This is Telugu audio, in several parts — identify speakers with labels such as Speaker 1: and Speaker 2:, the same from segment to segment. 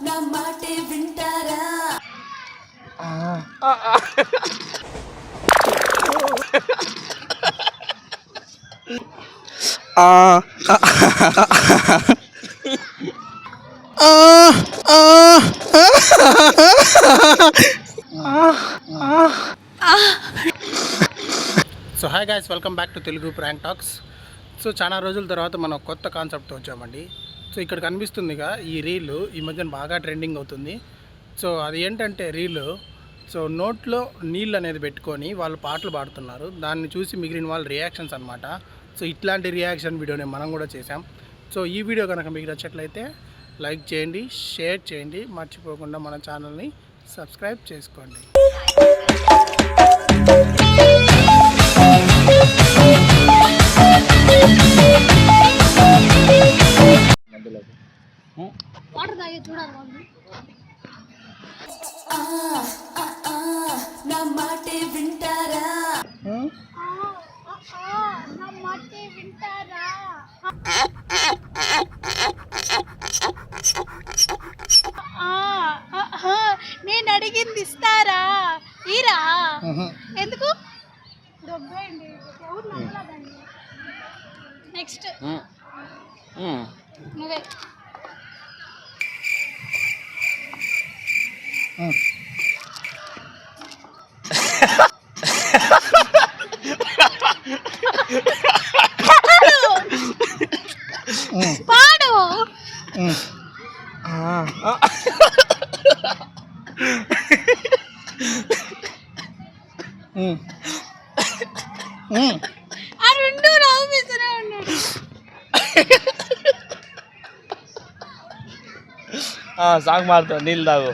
Speaker 1: నా మాటే వింటారా
Speaker 2: so hi guys, welcome back to Telugu prank talks. So చాలా రోజుల తర్వాత మనం కొత్త కాన్సెప్ట్తో వచ్చామండి. సో ఇక్కడ కనిపిస్తుందిగా ఈ రీల్ ఈ మధ్యన బాగా ట్రెండింగ్ అవుతుంది. సో అది ఏంటంటే రీలు, సో నోట్లో నీళ్ళు అనేది పెట్టుకొని వాళ్ళు పాటలు పాడుతున్నారు. దాన్ని చూసి మిగిలిన వాళ్ళ రియాక్షన్స్ అనమాట. సో ఇట్లాంటి రియాక్షన్ వీడియోని మనం కూడా చేసాం. సో ఈ వీడియో కనుక మీకు నచ్చట్లయితే లైక్ చేయండి, షేర్ చేయండి, మర్చిపోకుండా మన ఛానల్ని సబ్స్క్రైబ్ చేసుకోండి.
Speaker 1: నా మాటే వింటారా
Speaker 3: నేను అడిగింది ఇస్తారా? ఈరా ఎందుకు? నెక్స్ట్ నువ్వే. పాడు. ఆ రెండు నవ్వుతూనే ఉన్నాడు.
Speaker 4: సాంగ్ మారుతావు, నీళ్ళు తాగు.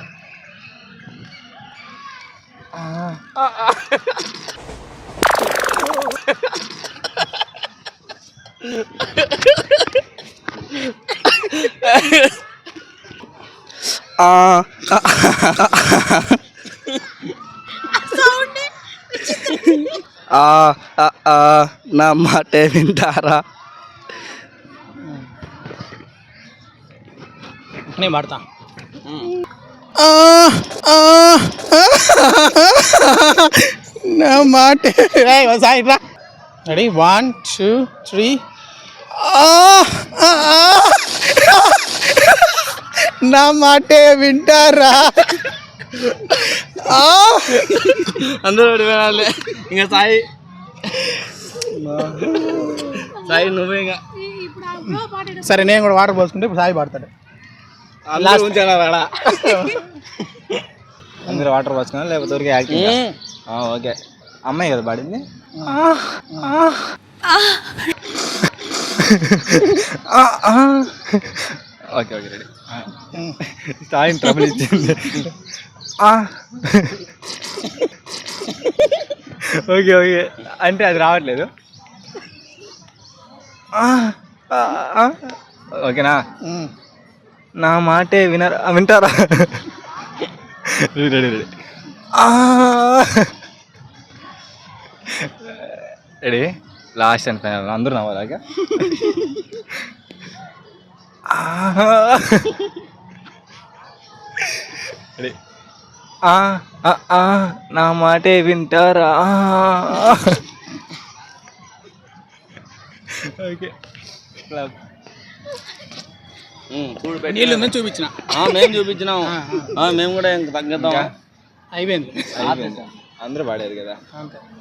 Speaker 4: నా మాటే వింటారా?
Speaker 2: నేను పాడతా.
Speaker 4: నా మాటే
Speaker 2: రెడీ, 1 2 3.
Speaker 4: నా మాటే వింటారా? అందరూ వినాలి. ఇంకా సాయి సాయి నువ్వే ఇంకా.
Speaker 2: సరే, నేను కూడా వాటర్ పోసుకుంటే ఇప్పుడు సాయి పాడతాడు.
Speaker 4: అందరూ వాటర్ పోసుకున్నా లేకపోతే ఊరికే యాక్టింగ్. ఓకే, అమ్మాయి కదా పాడింది. Okay okay, ready. Sai trouble ఇచ్చింది. ఓకే ఓకే అంటే అది రావట్లేదు. ఓకేనా? నా మాటే వింటారా? Ready ready ready ready. Last and final అందరూ నవ్వాలాగా. రెడీ. నా మాటే వింటారా? ఓకే,
Speaker 2: నీళ్ళు ఉందని చూపించిన.
Speaker 4: మేము చూపించినాం. మేము కూడా ఇంక తగ్గిద్దాం.
Speaker 2: అయిపోయింది.
Speaker 4: అందరూ పాడారు కదా.
Speaker 2: అంతే.